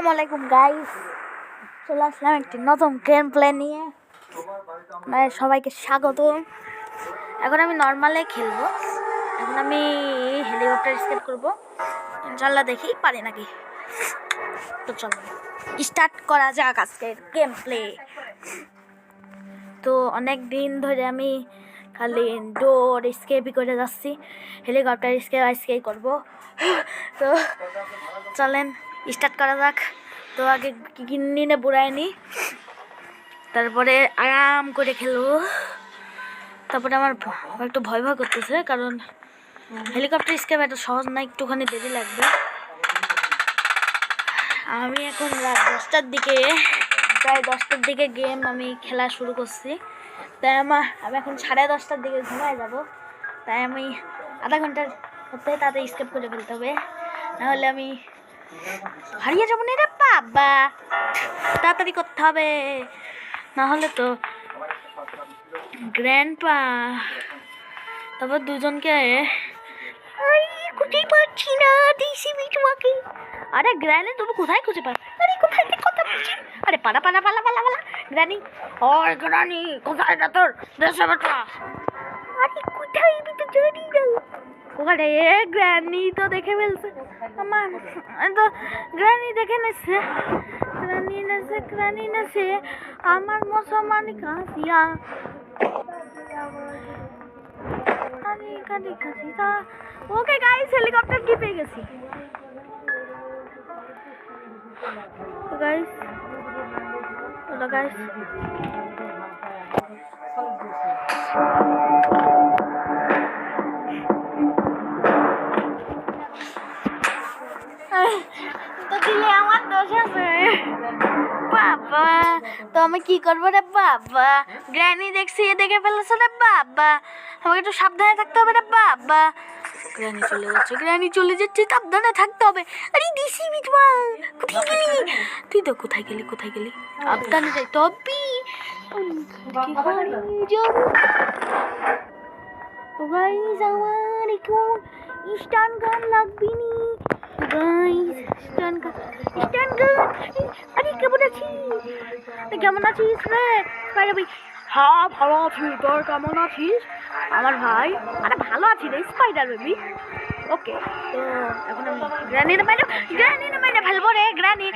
আসসালামু আলাইকুম গাইস, চলে আসলাম একটি নতুন গেম প্লে নিয়ে। সবাইকে স্বাগত। এখন আমি নর্মালে খেলবো। এখন আমি হেলিকপ্টার স্কেপ করবো, ইনশাল্লাহ দেখি পারি নাকি। তো চলো স্টার্ট করা যাক আজকের গেম প্লে। তো অনেক দিন ধরে আমি খালি ডোর স্কেপই করে যাচ্ছি, হেলিকপ্টার স্কেপ আজকেই করবো। তো চলেন স্টার্ট করা যাক। তো আগে কিনে বুড়াইনি, তারপরে আরাম করে খেলবো। তারপরে আমার একটু ভয় ভয় করতেছে, কারণ হেলিকপ্টার স্কেপ এত সহজ না, একটুখানি দেরি লাগবে। আমি এখন রাত 10টার দিকে, প্রায় 10টার দিকে গেম আমি খেলা শুরু করছি। তাই আমি এখন 10:30টার দিকে ঘুমায় যাব। তাই আমি আধা ঘন্টার মধ্যে তাড়াতাড়ি স্কেপ করে ফেলতে হবে, নাহলে আমি হারিয়ে যাবো না রে বাবা। তাড়াতাড়ি করতে হবে, নাহলে তো গ্র্যান্ডপা। তারপর দুজনকে খুঁজেই পাচ্ছি না, দিছি তোমাকে। আরে গ্র্যানি তুমি কোথায় খুঁজে পাও? আরে কোথায় কথা বলছি? আরে পালা পালা পালা পালা পালা গ্র্যানি। ওই গ্র্যানি কোথায় না তোর দেশে বেটা? আরে কোথায় আমি তো জানি না। ওখানে গ্র্যানি তো দেখে ফেলছে আমার, তো গ্র্যানি দেখে নেছে, গ্র্যানি নেছে আমার মুসলমানি কাজিয়া। ওকে গাইস, হেলিকপ্টার কি পেয়ে গেছি। তো গাইস তো দিলে আমার দোষ আছে বাবা। তো আমি কি করবো রে বাবা? গ্র্যানি দেখছি, দেখে ফেলেছে রে বাবা। আমাকে একটু সাবধানে থাকতে হবে রে বাবা। গ্র্যানি চলে যাচ্ছে, সাবধানে থাকতে হবে। আরে দিছি বিটবা, কোথায় গেলি তুই? তো কোথায় গেলি সাবধানে যাইতে হবে। তো গাইস আমার এখন স্টান গান লাগবে নি। গাইস স্টান গান। আরে কেমন আছিস রে? হ্যাঁ ভালো আছি, তোর কেমন আছিস আমার ভাই? আরে ভালো আছি রে স্পাইডার বেবি। ওকে, তো এখন আমি গ্র্যানির মাইরে ফেলবো রে গ্র্যানি।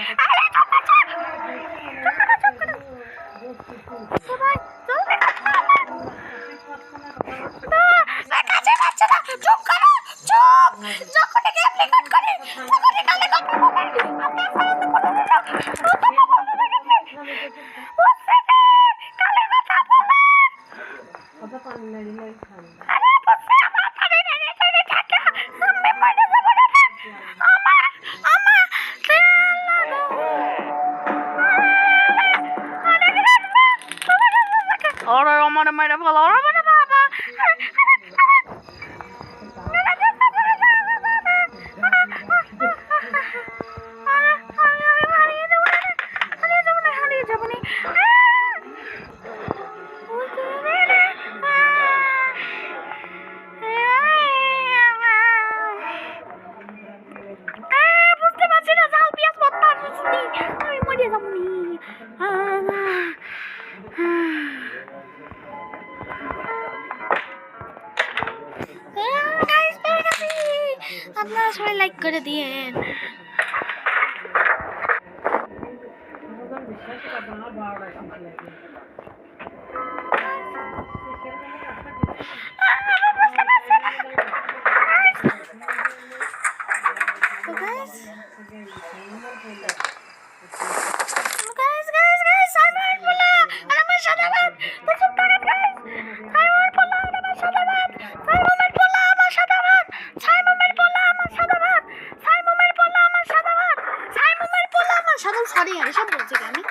আমার মেরে ফেলো বাবা। বুঝতে পারছি না, ঝাল পেঁয়াজ ভর্তা আমি মরে যাবো নি। আপনারা সবাই লাইক করে দিয়েন। সরি এসব বলছি আমি।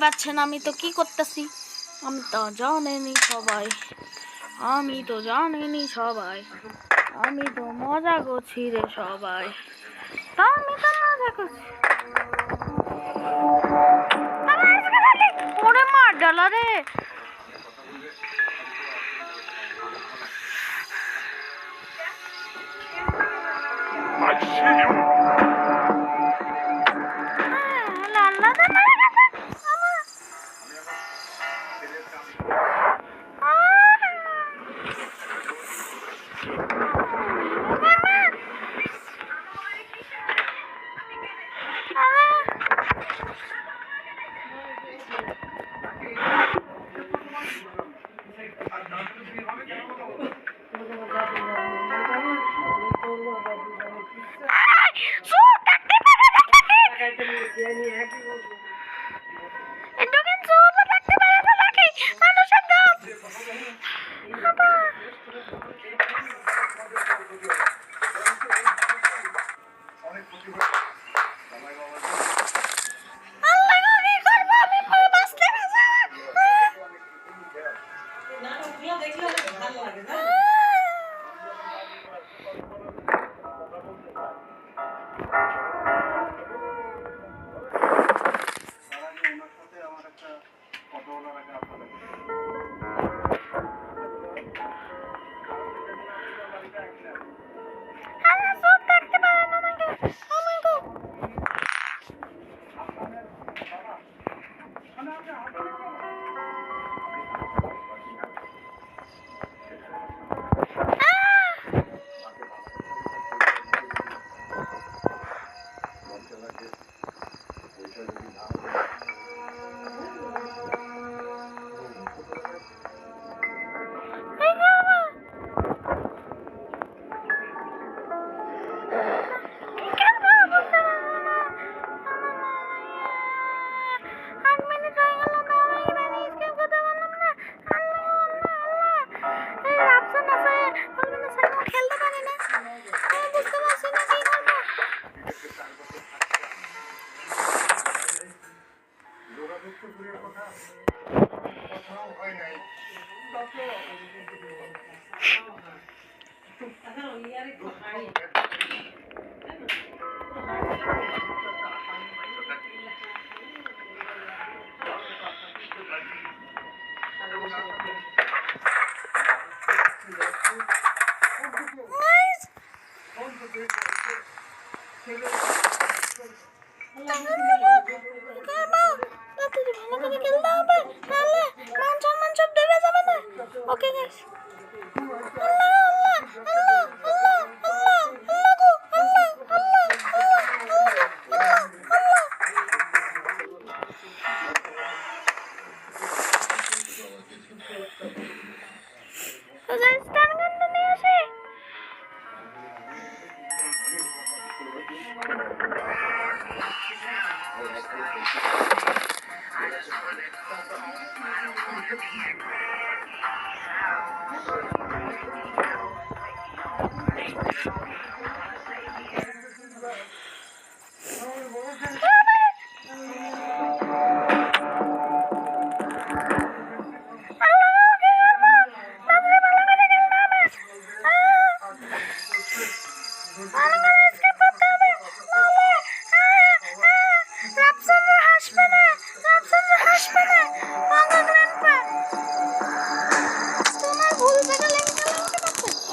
পাচ্ছেন আমি তো কি করতেছি, আমি তো জানেনি সবাই, আমি তো জানেনি সবাই, আমি তো মজা করছি রে সবাই, তা আমি তো মজা করছি। ওরে মার ডালা রে, ওকে গাইস,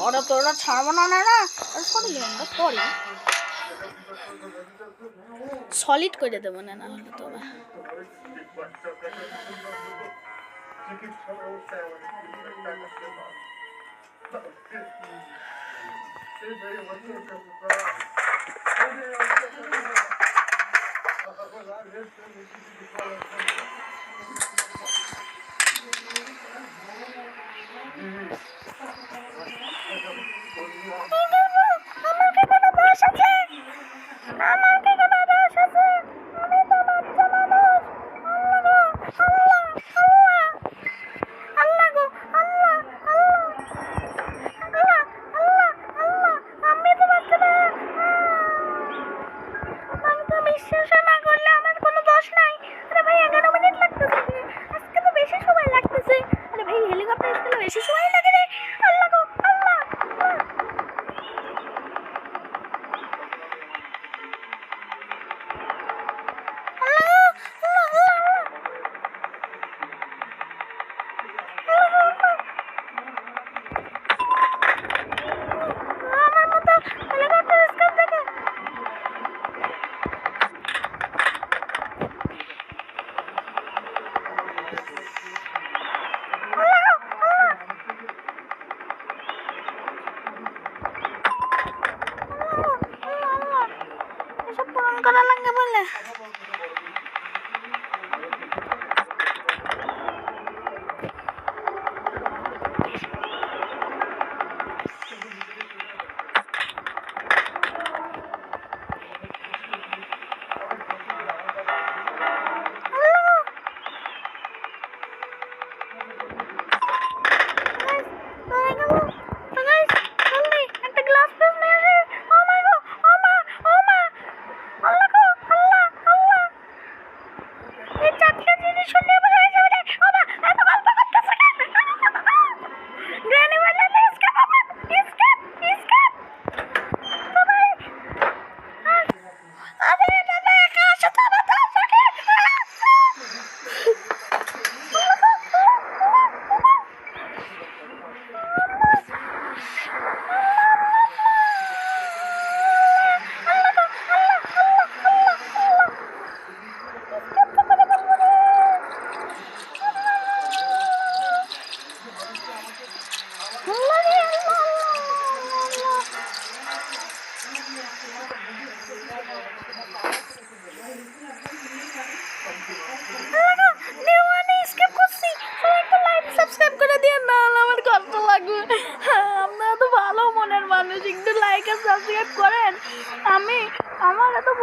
ওরা তোরা ছাড়বো না, না না সরি সরি, সলিড করে দেবো না, না হলে তোরা বিশ্বাস না করলে আমার কোনো দোষ নাই। আরে ভাই 11 মিনিট লাগতেছে।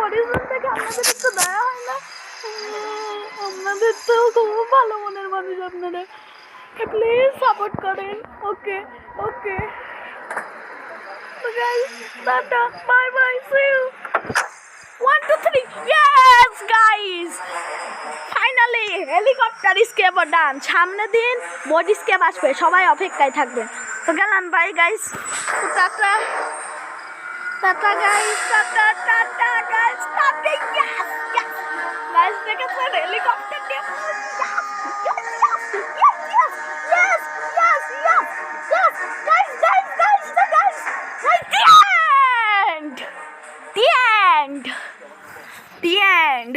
অডিশন থেকে আপনাদের একটু দয়া হয় না? আপনাদের তো খুব ভালো মনের মানুষ আপনারা, প্লিজ সাপোর্ট করেন। Okay okay guys, tata, bye bye, see you. 1 2 3, yes guys, finally helicopter escape done. সামনে দিন বোট স্কেপ আসবে, সবাই অপেক্ষায় থাকবেন। তো গেলাম, bye guys, tata tata guys, tata tata guys, tata. Yes yes guys, দেখেছেন হেলিকপ্টার দিয়ে? Yes, yes, yes, yes, guys, guys, guys, guys, guys, the end, the end, the end.